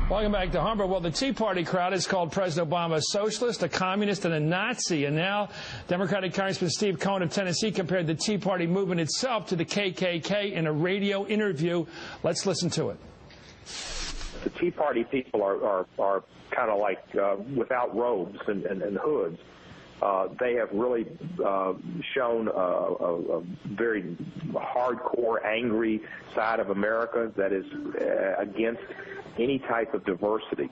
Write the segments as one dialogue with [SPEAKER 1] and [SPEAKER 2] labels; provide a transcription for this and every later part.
[SPEAKER 1] Welcome back to Humber. Well, the Tea Party crowd has called President Obama a socialist, a communist, and a Nazi. And now Democratic Congressman Steve Cohen of Tennessee compared the Tea Party movement itself to the KKK in a radio interview. Let's listen to it.
[SPEAKER 2] The Tea Party people are kind of like without robes and hoods. They have really shown a very hardcore, angry side of America that is against any type of diversity.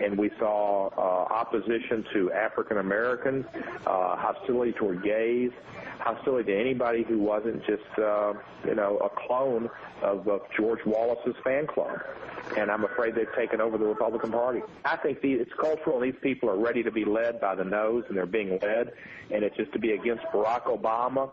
[SPEAKER 2] And we saw opposition to African Americans, hostility toward gays, hostility to anybody who wasn't just, a clone of George Wallace's fan club. And I'm afraid they've taken over the Republican Party. I think it's cultural, and these people are ready to be led by the nose, and they're being led, and it's just to be against Barack Obama.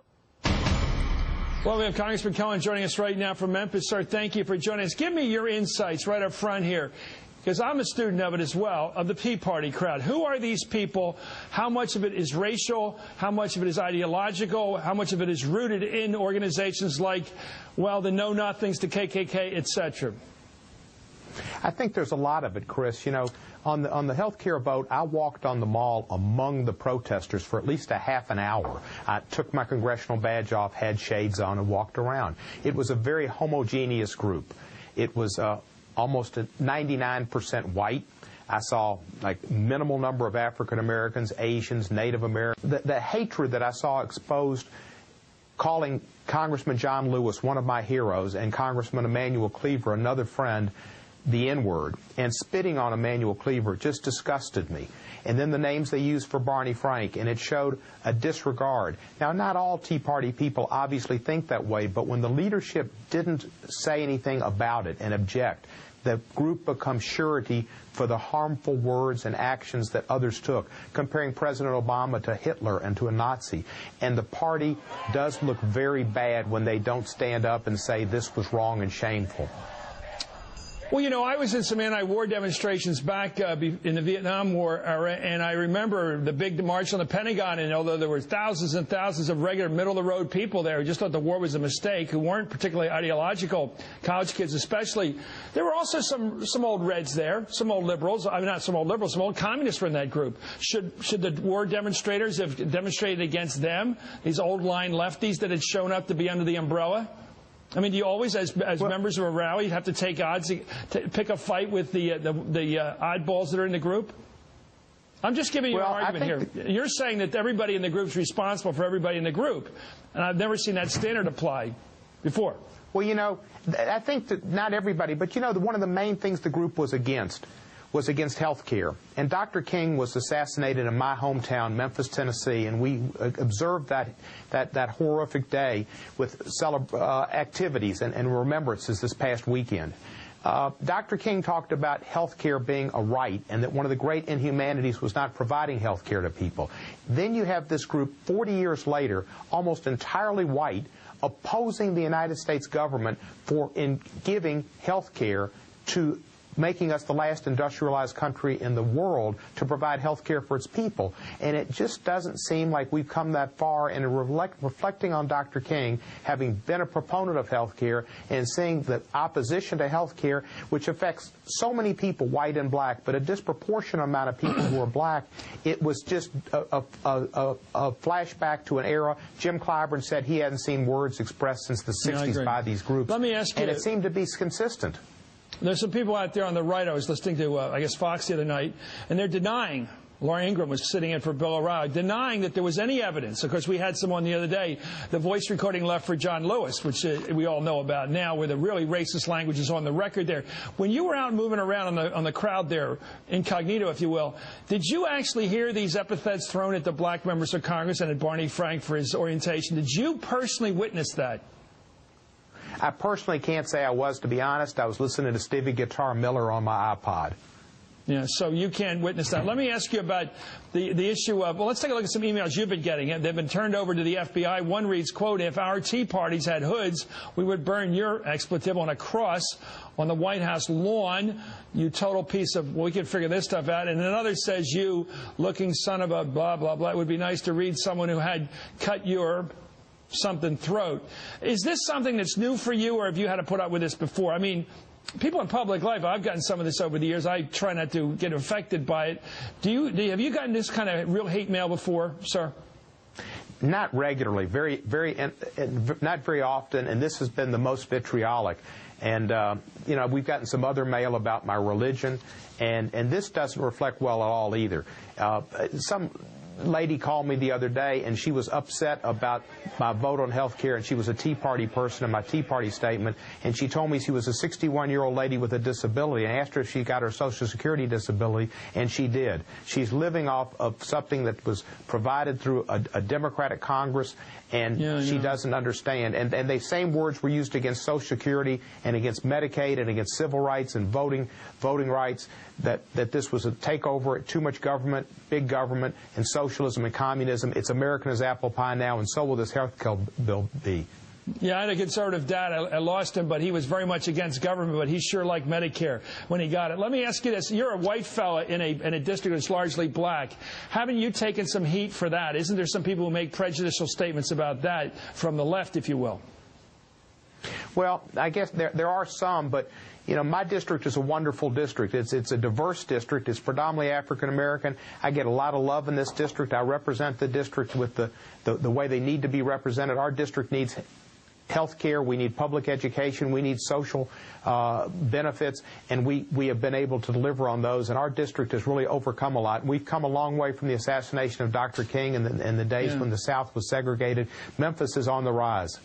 [SPEAKER 1] Well, we have Congressman Cohen joining us right now from Memphis. Sir, thank you for joining us. Give me your insights right up front here, because I'm a student of it as well, of the Tea Party crowd. Who are these people? How much of it is racial? How much of it is ideological? How much of it is rooted in organizations like, well, the Know Nothings, the KKK, et cetera?
[SPEAKER 3] I think there's a lot of it, Chris. You know, on the health care vote, I walked on the mall among the protesters for at least a half an hour. I took my congressional badge off, had shades on, and walked around. It was a very homogeneous group. It was almost 99% white. I saw like minimal number of African Americans, Asians, Native Americans. The hatred that I saw exposed, calling Congressman John Lewis one of my heroes and Congressman Emanuel Cleaver, another friend, the N-word, and spitting on Emanuel Cleaver just disgusted me. And then the names they used for Barney Frank, and it showed a disregard. Now, not all Tea Party people obviously think that way, but when the leadership didn't say anything about it and object, the group becomes surety for the harmful words and actions that others took, comparing President Obama to Hitler and to a Nazi. And the party does look very bad when they don't stand up and say this was wrong and shameful.
[SPEAKER 1] Well, you know, I was in some anti-war demonstrations back in the Vietnam War era, and I remember the big march on the Pentagon, and although there were thousands and thousands of regular middle-of-the-road people there who just thought the war was a mistake, who weren't particularly ideological, college kids especially, there were also some old Reds there, some old liberals, I mean, not some old liberals, some old communists were in that group. Should the war demonstrators have demonstrated against them, these old-line lefties that had shown up to be under the umbrella? I mean, do you always, as members of a rally, have to take odds, pick a fight with the oddballs that are in the group? I'm just giving you an argument here. You're saying that everybody in the group is responsible for everybody in the group, and I've never seen that standard applied before.
[SPEAKER 3] Well, you know, I think that not everybody, but you know, one of the main things the group was against health care. And Dr. King was assassinated in my hometown, Memphis, Tennessee, and we observed that horrific day with activities and remembrances this past weekend. Dr. King talked about health care being a right, and that one of the great inhumanities was not providing health care to people. Then you have this group 40 years later, almost entirely white, opposing the United States government in giving health care to making us the last industrialized country in the world to provide health care for its people. And it just doesn't seem like we've come that far. And reflecting on Dr. King, having been a proponent of health care and seeing the opposition to health care, which affects so many people, white and black, but a disproportionate amount of people who are black, it was just a flashback to an era. Jim Clyburn said he hadn't seen words expressed since the 60s by these groups.
[SPEAKER 1] Let me ask you,
[SPEAKER 3] and it seemed to be consistent.
[SPEAKER 1] There's some people out there on the right. I was listening to, I guess, Fox the other night, and they're denying, Laura Ingraham was sitting in for Bill O'Reilly, denying that there was any evidence. Of course, we had someone the other day, the voice recording left for John Lewis, which we all know about now, where the really racist language is on the record there. When you were out moving around on the crowd there, incognito, if you will, did you actually hear these epithets thrown at the black members of Congress and at Barney Frank for his orientation? Did you personally witness that?
[SPEAKER 3] I personally can't say I was, to be honest. I was listening to Stevie Guitar Miller on my iPod.
[SPEAKER 1] Yeah, so you can't witness that. Let me ask you about the issue of, well, let's take a look at some emails you've been getting. They've been turned over to the FBI. One reads, quote, if our Tea Parties had hoods, we would burn your expletive on a cross on the White House lawn, you total piece of, well, we can figure this stuff out. And another says, you looking son of a blah, blah, blah. It would be nice to read someone who had cut your something throat. Is this something that's new for you, or have you had to put up with this before? I mean, people in public life, I've gotten some of this over the years. I try not to get affected by it. Have you gotten this kind of real hate mail before, sir?
[SPEAKER 3] Not regularly, not very often, and this has been the most vitriolic. And, you know, we've gotten some other mail about my religion, and this doesn't reflect well at all either. Some lady called me the other day, and she was upset about my vote on health care, and she was a Tea Party person in my Tea Party statement, and she told me she was a 61-year-old lady with a disability. I asked her if she got her Social Security disability, and she did. She's living off of something that was provided through a Democratic Congress, and she doesn't understand. And the same words were used against Social Security and against Medicaid and against civil rights and voting rights, that this was a takeover, too much government, big government, and socialism and communism. It's American as apple pie now, and so will this health care bill be.
[SPEAKER 1] Yeah, I had a conservative dad. I lost him, but he was very much against government, but he sure liked Medicare when he got it. Let me ask you this. You're a white fella in a district that's largely black. Haven't you taken some heat for that? Isn't there some people who make prejudicial statements about that from the left, if you will?
[SPEAKER 3] Well, I guess there are some, but you know, my district is a wonderful district. It's a diverse district. It's predominantly African American. I get a lot of love in this district. I represent the district with the way they need to be represented. Our district needs health care, we need public education, we need social benefits, and we have been able to deliver on those, and our district has really overcome a lot. We've come a long way from the assassination of Dr. King and the days when the South was segregated. Memphis is on the rise.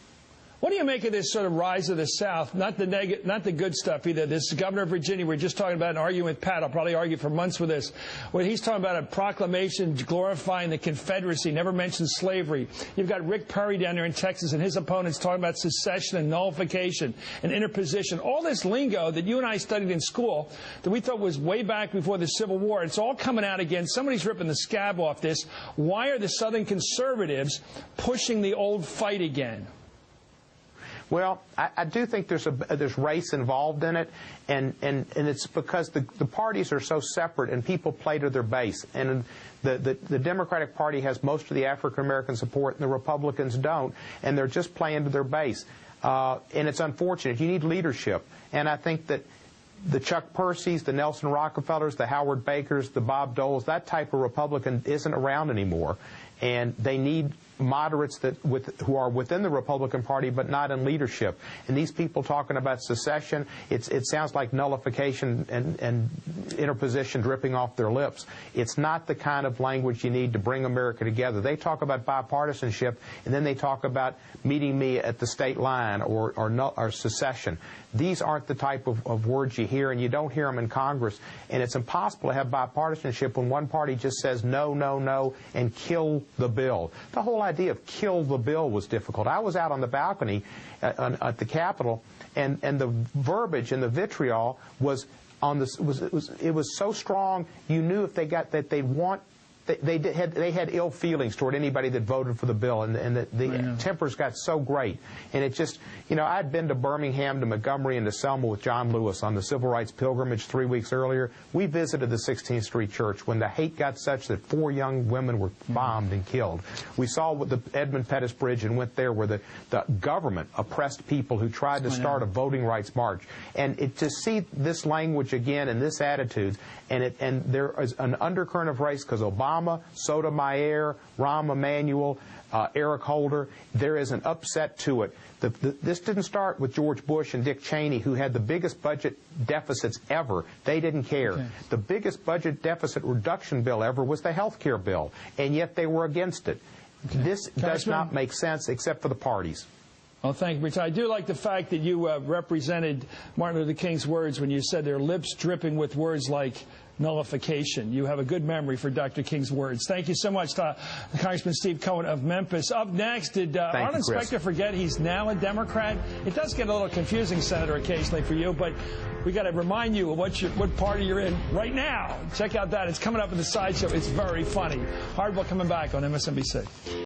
[SPEAKER 1] What do you make of this sort of rise of the South? Not the good stuff either. This governor of Virginia, we were just talking about an argument with Pat. I'll probably argue for months with this. When he's talking about a proclamation glorifying the Confederacy, never mentions slavery. You've got Rick Perry down there in Texas and his opponents talking about secession and nullification and interposition. All this lingo that you and I studied in school that we thought was way back before the Civil War, it's all coming out again. Somebody's ripping the scab off this. Why are the Southern conservatives pushing the old fight again?
[SPEAKER 3] Well, I do think there's race involved in it, and it's because the parties are so separate and people play to their base. And the Democratic Party has most of the African-American support and the Republicans don't, and they're just playing to their base. And it's unfortunate. You need leadership. And I think that the Chuck Percys, the Nelson Rockefellers, the Howard Bakers, the Bob Doles, that type of Republican isn't around anymore. And they need moderates who are within the Republican Party but not in leadership. And these people talking about secession, it sounds like nullification and interposition dripping off their lips. It's not the kind of language you need to bring America together. They talk about bipartisanship, and then they talk about meeting me at the state line or secession. These aren't the type of words you hear, and you don't hear them in Congress. And it's impossible to have bipartisanship when one party just says no, no, no, and kill the bill. The whole idea of kill the bill was difficult. I was out on the balcony at the Capitol, and the verbiage and the vitriol was on this. It was so strong. You knew if they got that they'd want. They had ill feelings toward anybody that voted for the bill, and the tempers got so great. And it just, you know, I'd been to Birmingham, to Montgomery, and to Selma with John Lewis on the Civil Rights Pilgrimage 3 weeks earlier. We visited the 16th Street Church when the hate got such that 4 young women were bombed and killed. We saw the Edmund Pettus Bridge and went there where the government oppressed people who tried to start a voting rights march. And to see this language again and this attitude, and there is an undercurrent of race because Obama, Sotomayor, Rahm Emanuel, Eric Holder, there is an upset to it. This didn't start with George Bush and Dick Cheney, who had the biggest budget deficits ever. They didn't care. Okay. The biggest budget deficit reduction bill ever was the health care bill, and yet they were against it. Okay. This does not make sense except for the parties.
[SPEAKER 1] Well, thank you, Rita. I do like the fact that you represented Martin Luther King's words when you said their lips dripping with words like nullification. You have a good memory for Dr. King's words. Thank you so much to Congressman Steve Cohen of Memphis. Up next, did Arlen Specter forget he's now a Democrat? It does get a little confusing, Senator, occasionally for you, but we got to remind you of what party you're in right now. Check out that. It's coming up in the sideshow. It's very funny. Hardball coming back on MSNBC.